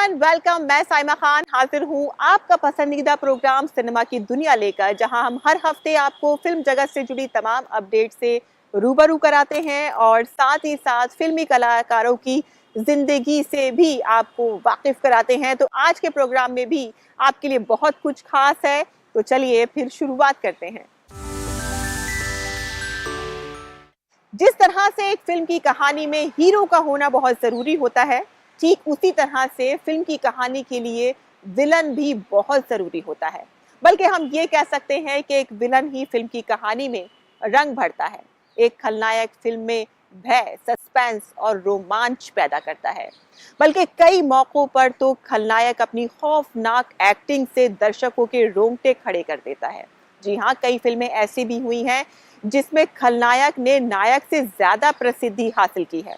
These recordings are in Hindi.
Everyone, welcome. मैं साइमा खान हाजिर हूँ आपका पसंदीदा प्रोग्राम सिनेमा की दुनिया लेकर, जहां हम हर हफ्ते आपको फिल्म जगत से जुड़ी तमाम अपडेट से रूबरू कराते हैं और साथ ही साथ फिल्मी कलाकारों की जिंदगी से भी आपको वाकिफ कराते हैं। तो आज के प्रोग्राम में भी आपके लिए बहुत कुछ खास है, तो चलिए फिर शुरुआत करते हैं। जिस तरह से एक फिल्म की कहानी में हीरो का होना बहुत जरूरी होता है, ठीक उसी तरह से फिल्म की कहानी के लिए विलन भी बहुत जरूरी होता है। बल्कि हम ये कह सकते हैं कि एक विलन ही फिल्म की कहानी में रंग भरता है। एक खलनायक फिल्म में भय, सस्पेंस और रोमांच पैदा करता है। बल्कि कई मौकों पर तो खलनायक अपनी खौफनाक एक्टिंग से दर्शकों के रोंगटे खड़े कर देता है। जी हाँ, कई फिल्में ऐसी भी हुई हैं जिसमें खलनायक ने नायक से ज्यादा प्रसिद्धि हासिल की है।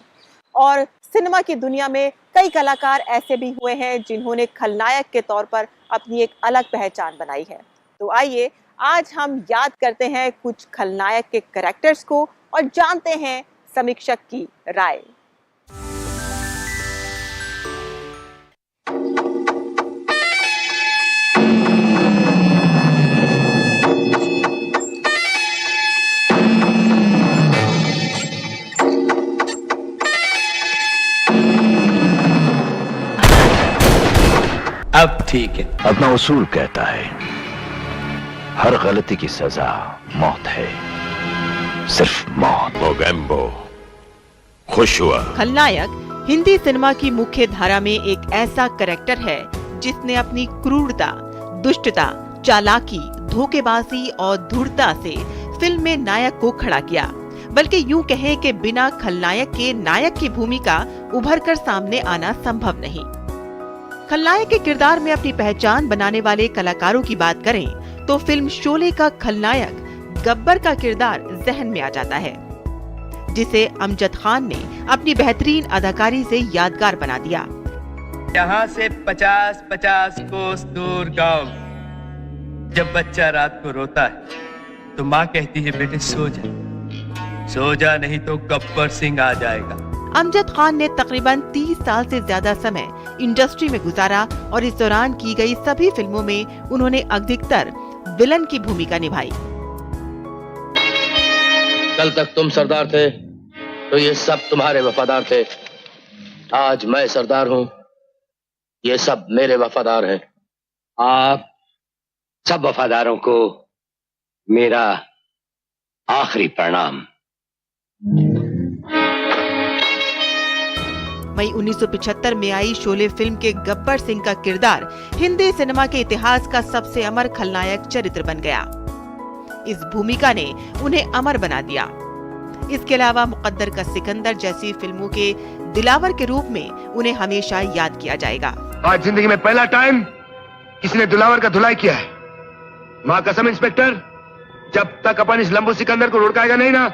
और सिनेमा की दुनिया में कई कलाकार ऐसे भी हुए हैं जिन्होंने खलनायक के तौर पर अपनी एक अलग पहचान बनाई है। तो आइए आज हम याद करते हैं कुछ खलनायक के कैरेक्टर्स को और जानते हैं समीक्षक की राय। अब ठीक है। अपना उसूल कहता है हर गलती की सजा मौत है, सिर्फ मौत। मोगेम्बो खुश हुआ। खलनायक हिंदी सिनेमा की मुख्य धारा में एक ऐसा कैरेक्टर है जिसने अपनी क्रूरता, दुष्टता, चालाकी, धोखेबाजी और धूर्तता से फिल्म में नायक को खड़ा किया। बल्कि यूं कहें कि बिना खलनायक के नायक की भूमिका उभर कर सामने आना संभव नहीं। खलनायक के किरदार में अपनी पहचान बनाने वाले कलाकारों की बात करें तो फिल्म शोले का खलनायक गब्बर का किरदार जहन में आ जाता है, जिसे अमजद खान ने अपनी बेहतरीन अदाकारी से यादगार बना दिया। यहाँ से 50-50 कोस दूर गांव, जब बच्चा रात को रोता है तो माँ कहती है बेटे सो जा नहीं तो गब्बर सिंह आ जाएगा। अमजद खान ने तकरीबन 30 साल से ज्यादा समय इंडस्ट्री में गुजारा और इस दौरान की गई सभी फिल्मों में उन्होंने अधिकतर विलन की भूमिका निभाई। कल तक तुम सरदार थे तो ये सब तुम्हारे वफादार थे। आज मैं सरदार हूँ, ये सब मेरे वफादार हैं। आप सब वफादारों को मेरा आखिरी प्रणाम। मई 1975 में आई शोले फिल्म के गब्बर सिंह का किरदार हिंदी सिनेमा के इतिहास का सबसे अमर खलनायक चरित्र बन गया। इस भूमिका ने उन्हें अमर बना दिया। इसके अलावा मुकद्दर का सिकंदर जैसी फिल्मों के दिलावर के रूप में उन्हें हमेशा याद किया जाएगा। आज जिंदगी में पहला टाइम किसी ने दिलावर का धुलाई किया है। माँ कसम इंस्पेक्टर, जब तक अपन इस लंबू सिकंदर को लुढ़काएगा नहीं ना,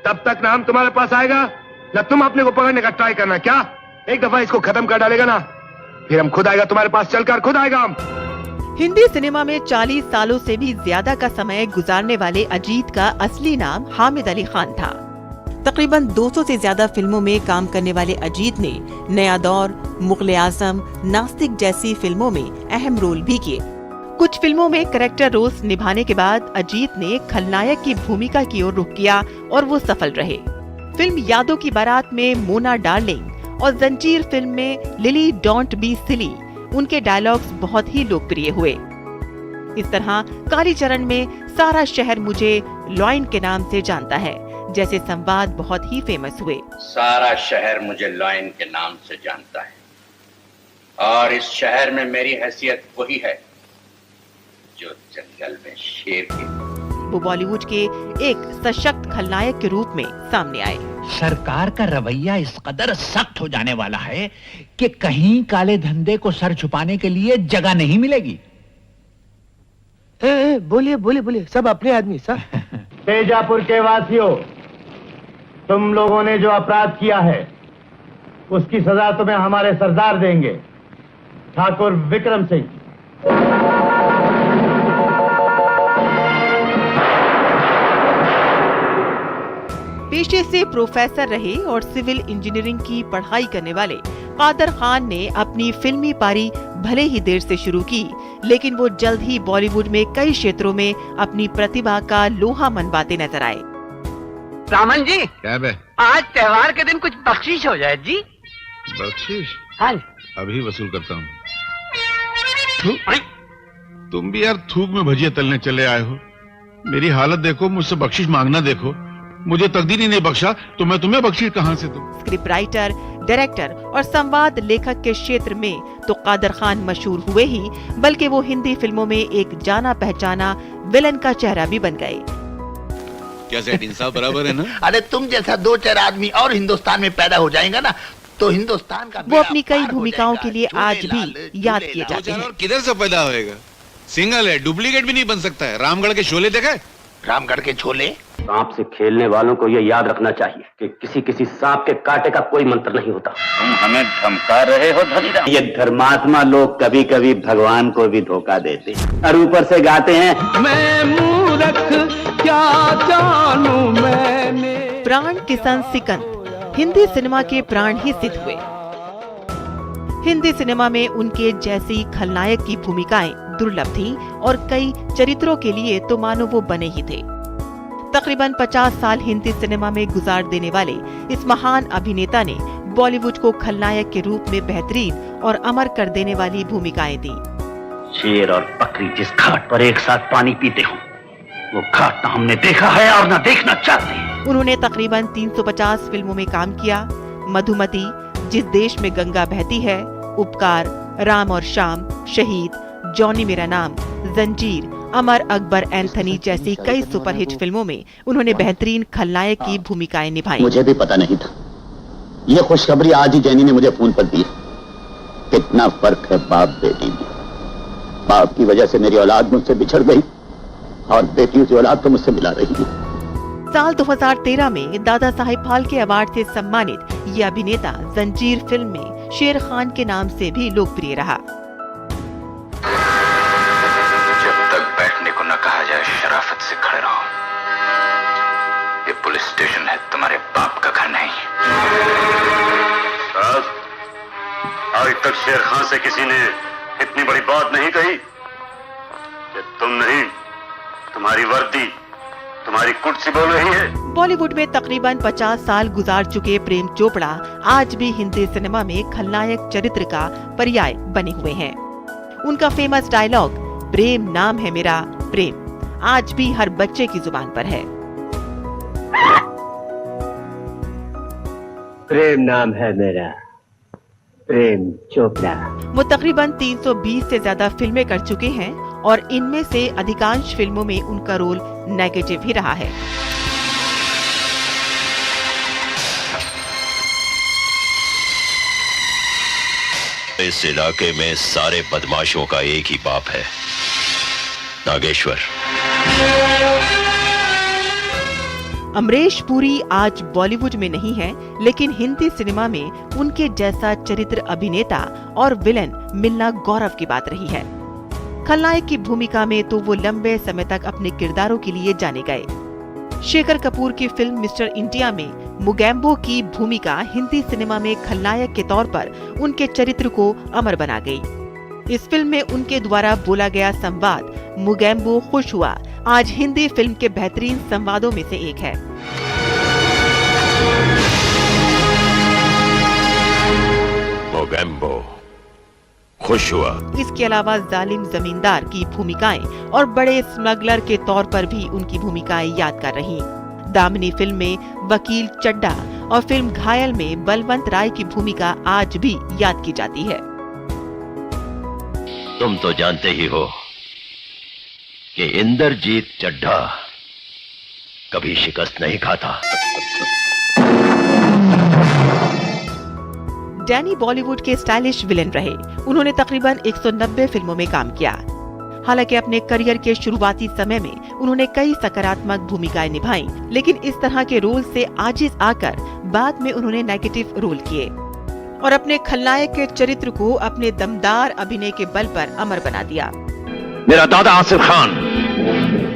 तब तक ना हम तुम्हारे पास आएगा ना तुम अपने को पकड़ने का ट्राई करना। क्या एक दफा इसको खत्म कर डालेगा ना, फिर हम खुद आएगा तुम्हारे पास, चलकर खुद आएगा हम। हिंदी सिनेमा में 40 सालों से भी ज्यादा का समय गुजारने वाले अजीत का असली नाम हामिद अली खान था। तकरीबन 200 से ज्यादा फिल्मों में काम करने वाले अजीत ने नया दौर, मुगले आजम, नास्तिक जैसी फिल्मों में अहम रोल भी किए। कुछ फिल्मों में कैरेक्टर रोल्स निभाने के बाद अजीत ने खलनायक की भूमिका की ओर रुख किया और वो सफल रहे। फिल्म यादों की बारात में मोना डार्लिंग और जंजीर फिल्म में लिली डोंट बी सिली उनके डायलॉग्स बहुत ही लोकप्रिय हुए। इस तरह कालीचरण में सारा शहर मुझे लॉयन के नाम से जानता है जैसे संवाद बहुत ही फेमस हुए। सारा शहर मुझे लॉयन के नाम से जानता है और इस शहर में मेरी हैसियत वही है जो जंगल में शेर की। वो बॉलीवुड के एक सशक्त खलनायक के रूप में सामने आए। सरकार का रवैया इस कदर सख्त हो जाने वाला है कि कहीं काले धंधे को सर छुपाने के लिए जगह नहीं मिलेगी। बोलिए बोलिए बोलिए, सब अपने आदमी सब। तेजापुर के वासियों, तुम लोगों ने जो अपराध किया है उसकी सजा तुम्हें हमारे सरदार देंगे, ठाकुर विक्रम सिंह। पेशे से प्रोफेसर रहे और सिविल इंजीनियरिंग की पढ़ाई करने वाले कादर खान ने अपनी फिल्मी पारी भले ही देर से शुरू की, लेकिन वो जल्द ही बॉलीवुड में कई क्षेत्रों में अपनी प्रतिभा का लोहा मनवाते नजर आए। रामन जी, क्या बे? आज त्योहार के दिन कुछ बख्शीश हो जाए जी। बख्शीश? हाँ, अभी वसूल करता हूँ। तुम भी यार थूक में भजिया तलने चले आए हो। मेरी हालत देखो, मुझसे बख्शीश मांगना देखो। मुझे तकदीर ही नहीं बख्शा तो मैं तुम्हें बख्शीश कहां से दूं? स्क्रिप्ट राइटर, डायरेक्टर और संवाद लेखक के क्षेत्र में तो कादर खान मशहूर हुए ही, बल्कि वो हिंदी फिल्मों में एक जाना पहचाना विलन का चेहरा भी बन गए। क्या सेठ इंसाफ बराबर है ना? अरे तुम जैसा दो चार आदमी और हिंदुस्तान में पैदा हो जाएगा ना, तो हिंदुस्तान का वो अपनी कई भूमिकाओं के लिए आज भी याद किए जाते हैं। किधर से पैदा होएगा? सिंगल है, डुप्लीकेट भी नहीं बन सकता है। रामगढ़ के शोले देखा? रामगढ़ के छोले। सांप से खेलने वालों को ये याद रखना चाहिए कि किसी किसी सांप के कांटे का कोई मंत्र नहीं होता। तुम हमें धमका रहे हो धनीराम? ये धर्मात्मा लोग कभी कभी भगवान को भी धोखा देते और ऊपर से गाते हैं, मैं मूर्ख क्या जानू मैंने। प्राण किशन सिकंद हिंदी सिनेमा के प्राण ही सिद्ध हुए। हिंदी सिनेमा में उनके जैसी खलनायक की भूमिकाएं दुर्लभ थीं और कई चरित्रों के लिए तो मानो वो बने ही थे। तकरीबन 50 साल हिंदी सिनेमा में गुजार देने वाले इस महान अभिनेता ने बॉलीवुड को खलनायक के रूप में बेहतरीन और अमर कर देने वाली भूमिकाएं दी। शेर और बकरी जिस घाट पर एक साथ पानी पीते हो, वो घाट न हमने देखा है और न देखना चाहते। उन्होंने तकरीबन 350 फिल्मों में काम किया। मधुमती, जिस देश में गंगा बहती है, उपकार, राम और शाम, शहीद, जॉनी मेरा नाम, जंजीर, अमर अकबर एंथनी जैसी कई सुपरहिट फिल्मों में उन्होंने बेहतरीन खलनायक की भूमिकाएं निभाई। मुझे भी पता नहीं था। ये खुशखबरी आज ही जैनी ने मुझे फोन पर दी। कितना फर्क है बाप बेटी में। बाप की वजह से मेरी औलाद मुझसे बिछड़ गई और बेटी की औलाद तो मुझसे मिला रही है। साल 2013 में दादा साहेब फाल्के अवार्ड से सम्मानित ये अभिनेता जंजीर फिल्म में शेर खान के नाम से भी लोकप्रिय रहा। जब तक बैठने को न कहा जाए शराफत से खड़े रहो। ये पुलिस स्टेशन है, तुम्हारे बाप का घर नहीं। आज तक शेर खान से किसी ने इतनी बड़ी बात नहीं कही कि तुम नहीं, तुम्हारी वर्दी, तुम्हारी कुर्सी बोल रही है। बॉलीवुड में तकरीबन 50 साल गुजार चुके प्रेम चोपड़ा आज भी हिंदी सिनेमा में खलनायक चरित्र का पर्याय बने हुए हैं। उनका फेमस डायलॉग प्रेम नाम है मेरा प्रेम आज भी हर बच्चे की जुबान पर है। प्रेम नाम है मेरा प्रेम चोपड़ा। वो तकरीबन 320 से ज्यादा फिल्में कर चुके हैं और इनमें से अधिकांश फिल्मों में उनका रोल नेगेटिव ही रहा है। इस इलाके में सारे बदमाशों का एक ही बाप है, नागेश्वर। अमरीश पुरी आज बॉलीवुड में नहीं है, लेकिन हिंदी सिनेमा में उनके जैसा चरित्र अभिनेता और विलन मिलना गौरव की बात रही है। खलनायक की भूमिका में तो वो लंबे समय तक अपने किरदारों के लिए जाने गए। शेखर कपूर की फिल्म मिस्टर इंडिया में मुगैम्बो की भूमिका हिंदी सिनेमा में खलनायक के तौर पर उनके चरित्र को अमर बना गई। इस फिल्म में उनके द्वारा बोला गया संवाद मुगैम्बो खुश हुआ आज हिंदी फिल्म के बेहतरीन संवादों में से एक है। मुगैम्बो खुश हुआ। इसके अलावा जालिम जमींदार की भूमिकाएं और बड़े स्मगलर के तौर पर भी उनकी भूमिकाएं यादगार रहीं। दामिनी फिल्म में वकील चड्डा और फिल्म घायल में बलवंत राय की भूमिका आज भी याद की जाती है। तुम तो जानते ही हो कि इंद्रजीत चड्ढा कभी शिकस्त नहीं खाता। डैनी बॉलीवुड के स्टाइलिश विलेन रहे। उन्होंने तकरीबन 190 फिल्मों में काम किया। हालांकि अपने करियर के शुरुआती समय में उन्होंने कई सकारात्मक भूमिकाएं निभाई, लेकिन इस तरह के रोल से आजिज आकर बाद में उन्होंने नेगेटिव रोल किए और अपने खलनायक के चरित्र को अपने दमदार अभिनय के बल पर अमर बना दिया। मेरा दादा आसिफ खान,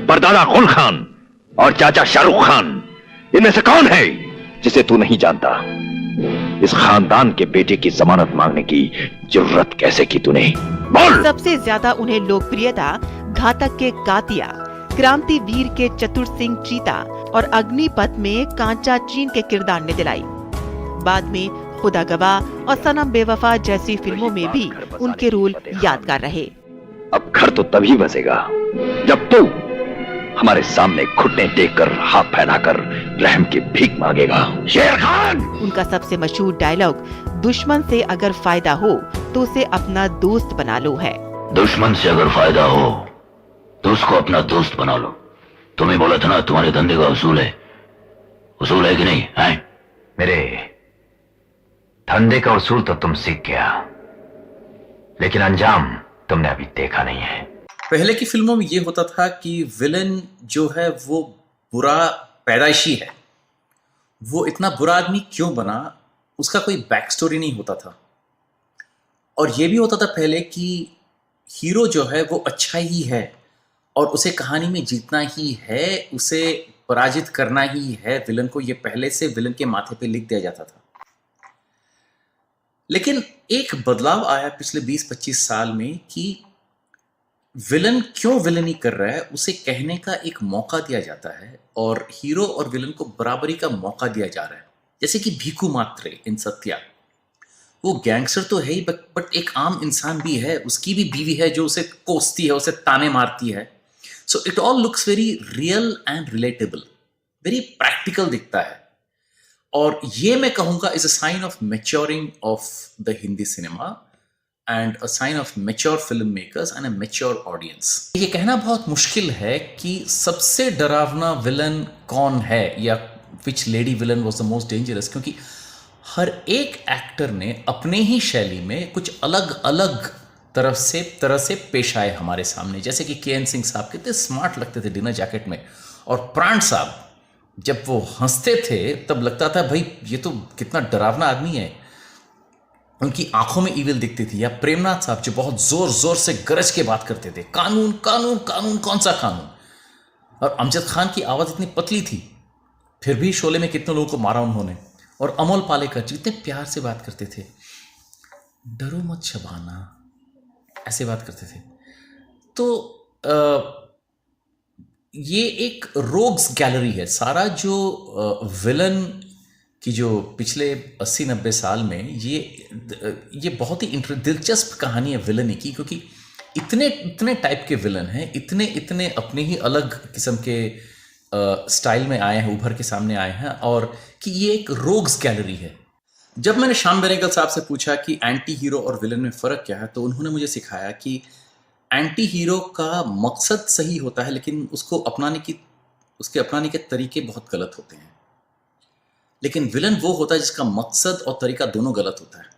परदादा गुल खान और चाचा शाहरुख खान इनमें से कौन है जिसे तू नहीं जानता? इस खानदान के बेटे की जमानत मांगने की जरूरत कैसे की तूने? बोल। सबसे ज्यादा उन्हें लोकप्रियता घातक के कातिया, क्रांतिवीर के चतुर सिंह चीता और अग्निपथ में कांचा चीन के किरदार ने दिलाई। बाद में खुदा गवाह और सनम बेवफा जैसी फिल्मों में भी उनके रोल यादगार रहे। अब घर तो तभी बसेगा जब तू हमारे सामने घुटने टेककर हाथ फैलाकर रहम की भीख मांगेगा। शेर खान। उनका सबसे मशहूर डायलॉग दुश्मन से अगर फायदा हो तो उसे अपना दोस्त बना लो है। दुश्मन से अगर फायदा हो तो उसको अपना दोस्त बना लो। तुम्हें बोला था ना तुम्हारे धंधे का उसूल है कि नहीं है? मेरे धंधे का उसूल तो तुम सीख गया, लेकिन अंजाम तुमने अभी देखा नहीं है। पहले की फिल्मों में ये होता था कि विलन जो है वो बुरा पैदाइशी है, वो इतना बुरा आदमी क्यों बना उसका कोई बैक स्टोरी नहीं होता था। और ये भी होता था पहले कि हीरो जो है वो अच्छा ही है और उसे कहानी में जीतना ही है, उसे पराजित करना ही है विलन को, ये पहले से विलन के माथे पे लिख दिया जाता था। लेकिन एक बदलाव आया पिछले 20-25 साल में कि विलन क्यों विलनी कर रहा है उसे कहने का एक मौका दिया जाता है और हीरो और विलन को बराबरी का मौका दिया जा रहा है। जैसे कि भीखू मात्रे इन सत्या, वो गैंगस्टर तो है ही बट एक आम इंसान भी है, उसकी भी बीवी है जो उसे कोसती है, उसे ताने मारती है। So it all looks very real and relatable, very practical दिखता है। और ये मैं कहूंगा is a sign of maturing of the Hindi cinema and a sign of mature filmmakers and a mature audience. ये कहना बहुत मुश्किल है कि सबसे डरावना विलन कौन है या which lady villain was the most dangerous, क्योंकि हर एक एक्टर ने अपने ही शैली में कुछ अलग अलग तरह से पेश आए हमारे सामने। जैसे कि के.एन. सिंह साहब कितने स्मार्ट लगते थे डिनर जैकेट में, और प्राण साहब जब वो हंसते थे तब लगता था भाई ये तो कितना डरावना आदमी है, उनकी आंखों में ईविल दिखती थी। या प्रेमनाथ साहब जो बहुत जोर जोर से गरज के बात करते थे, कानून कानून कानून, कौन सा कानून। और अमजद खान की आवाज इतनी पतली थी फिर भी शोले में कितने लोगों को मारा उन्होंने। और अमोल पालेकर जितने प्यार से बात करते थे, डरो मत शबाना, ऐसे बात करते थे। तो ये एक रोग्स गैलरी है। सारा जो विलन कि जो पिछले 80-90 साल में ये बहुत ही दिलचस्प कहानी है विलन की, क्योंकि इतने टाइप के विलन हैं, इतने अपने ही अलग किस्म के स्टाइल में आए हैं, उभर के सामने आए हैं, और कि ये एक रोग्स गैलरी है। जब मैंने श्याम बेनेगल साहब से पूछा कि एंटी हीरो और विलन में फ़र्क क्या है, तो उन्होंने मुझे सिखाया कि एंटी हीरो का मकसद सही होता है लेकिन उसके अपनाने के तरीके बहुत गलत होते हैं। लेकिन विलन वो होता है जिसका मकसद और तरीका दोनों गलत होता है।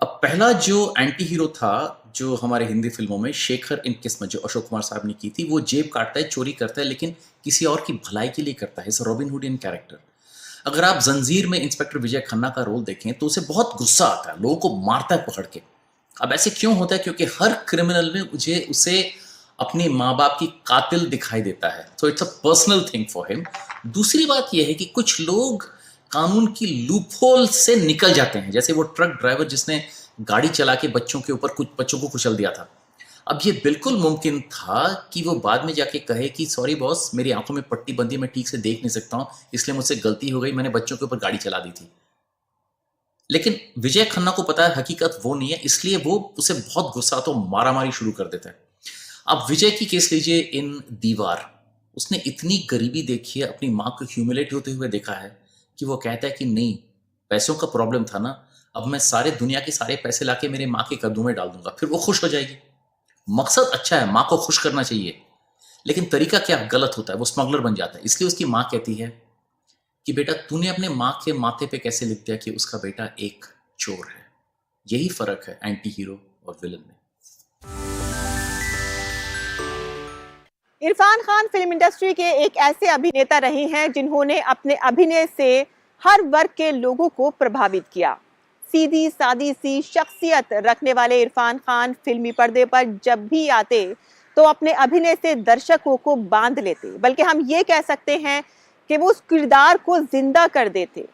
अब पहला जो एंटी हीरो था जो हमारे हिंदी फिल्मों में शेखर इन किस्मत जो अशोक कुमार साहब ने की थी, वो जेब काटता है, चोरी करता है, लेकिन किसी और की भलाई के लिए करता है। Robin Hoodian character. अगर आप जंजीर में इंस्पेक्टर विजय खन्ना का रोल देखें तो उसे बहुत गुस्सा आता है, लोगों को मारता है पकड़ के। अब ऐसे क्यों होता है? क्योंकि हर क्रिमिनल में उसे अपने माँ बाप की कातिल दिखाई देता है। So it's a personal thing for him. दूसरी बात यह है कि कुछ लोग कानून की लूपहोल से निकल जाते हैं, जैसे वो ट्रक ड्राइवर जिसने गाड़ी चला के बच्चों को कुचल दिया था। अब ये बिल्कुल मुमकिन था कि वो बाद में जाके कहे कि सॉरी बॉस, मेरी आंखों में पट्टी बंधी, मैं ठीक से देख नहीं सकता हूं, इसलिए मुझसे गलती हो गई, मैंने बच्चों के ऊपर गाड़ी चला दी थी। लेकिन विजय खन्ना को पता है हकीकत वो नहीं है, इसलिए वो उसे बहुत गुस्सा तो मारामारी शुरू कर देता है। अब विजय की केस लीजिए इन दीवार, उसने इतनी गरीबी देखी है, अपनी माँ को ह्यूमिलेट होते हुए देखा है कि वो कहता है कि नहीं, पैसों का प्रॉब्लम था ना, अब मैं सारे दुनिया के सारे पैसे लाके मेरे माँ के कदमों में डाल दूंगा, फिर वो खुश हो जाएगी। मकसद अच्छा है, माँ को खुश करना चाहिए, लेकिन तरीका क्या गलत होता है, वो स्मगलर बन जाता है। इसलिए उसकी माँ कहती है कि बेटा तूने अपने माँ के माथे पे कैसे लिख दिया कि उसका बेटा एक चोर है। यही फर्क है एंटी हीरो और विलन में। इरफान खान फिल्म इंडस्ट्री के एक ऐसे अभिनेता रहे हैं जिन्होंने अपने अभिनय से हर वर्ग के लोगों को प्रभावित किया। सीधी सादी सी शख्सियत रखने वाले इरफान खान फिल्मी पर्दे पर जब भी आते तो अपने अभिनय से दर्शकों को बांध लेते, बल्कि हम ये कह सकते हैं कि वो उस किरदार को जिंदा कर देते।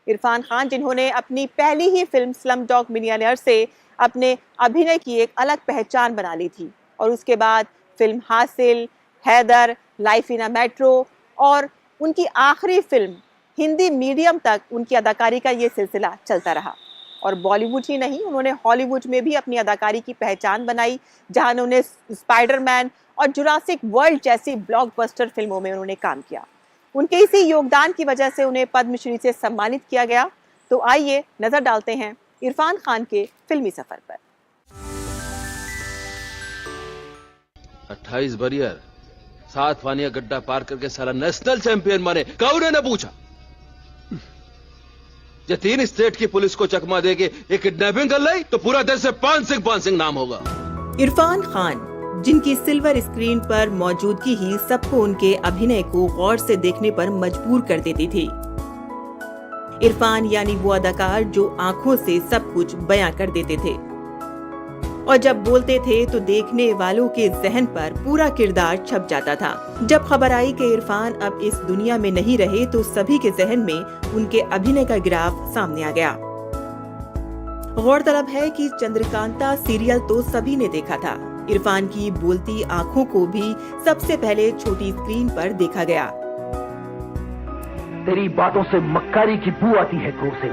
इरफान खान, जिन्होंने अपनी पहली ही फिल्म स्लमडॉग मिलियनेयर से अपने अभिनय की एक अलग पहचान बना ली थी और उसके बाद film Haasil, Haider, life in a metro और उनकी आखिरी फिल्म हिंदी मीडियम तक उनकी अदाकारी का ये सिलसिला चलता रहा। और बॉलीवुड ही नहीं, उन्होंने हॉलीवुड में भी अपनी अदाकारी की पहचान बनाई, जहां उन्होंने स्पाइडरमैन और जुरासिक वर्ल्ड जैसी ब्लॉकबस्टर फिल्मों में उन्होंने काम किया। उनके इसी योगदान की वजह से उन्हें पद्मश्री से सम्मानित किया गया। तो आइए नजर डालते हैं इरफान खान के फिल्मी सफर पर। 28 बरियर 7 वानिया गड्ढा पार करके साला नेशनल चैंपियन बने, कौन ने पूछा? ये 3 स्टेट की पुलिस को चकमा देके ये किडनैपिंग कर ली तो पूरा देश से पान सिंह नाम होगा। इरफान खान, जिनकी सिल्वर स्क्रीन पर मौजूदगी ही सबको उनके अभिनय को गौर से देखने पर मजबूर कर देती थी। इरफान यानी वो अदाकार जो आंखों से सब कुछ बयां कर देते थे और जब बोलते थे तो देखने वालों के जहन पर पूरा किरदार छप जाता था। जब खबर आई कि इरफान अब इस दुनिया में नहीं रहे तो सभी के जहन में उनके अभिनय का ग्राफ सामने आ गया। गौरतलब है कि चंद्रकांता सीरियल तो सभी ने देखा था। इरफान की बोलती आंखों को भी सबसे पहले छोटी स्क्रीन पर देखा गया। तेरी बातों से मक्कारी की बू आती है क्रोध से।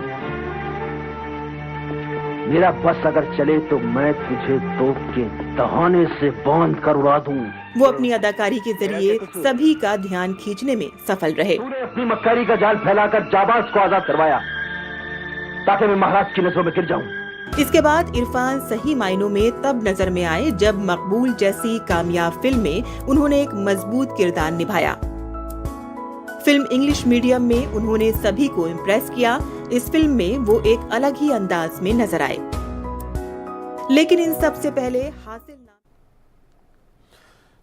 मेरा बस अगर चले तो मैं तुझे तोप के दहाने से बांध कर उड़ा दूं। वो अपनी अदाकारी के जरिए सभी का ध्यान खींचने में सफल रहे। तूने अपनी मक्कारी का जाल फैलाकर जाबाज को आजाद करवाया ताकि मैं महाराज की नजरों में गिर जाऊं। इसके बाद इरफान सही मायनों में तब नजर में आए जब मकबूल जैसी कामयाब फिल्म में उन्होंने एक मजबूत किरदार निभाया। फिल्म इंग्लिश मीडियम में उन्होंने सभी को इम्प्रेस किया। इस फिल्म में वो एक अलग ही अंदाज में नजर आए। लेकिन इन सब से पहले हासिल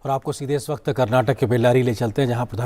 और आपको सीधे इस वक्त कर्नाटक के बेल्लारी ले चलते हैं, जहां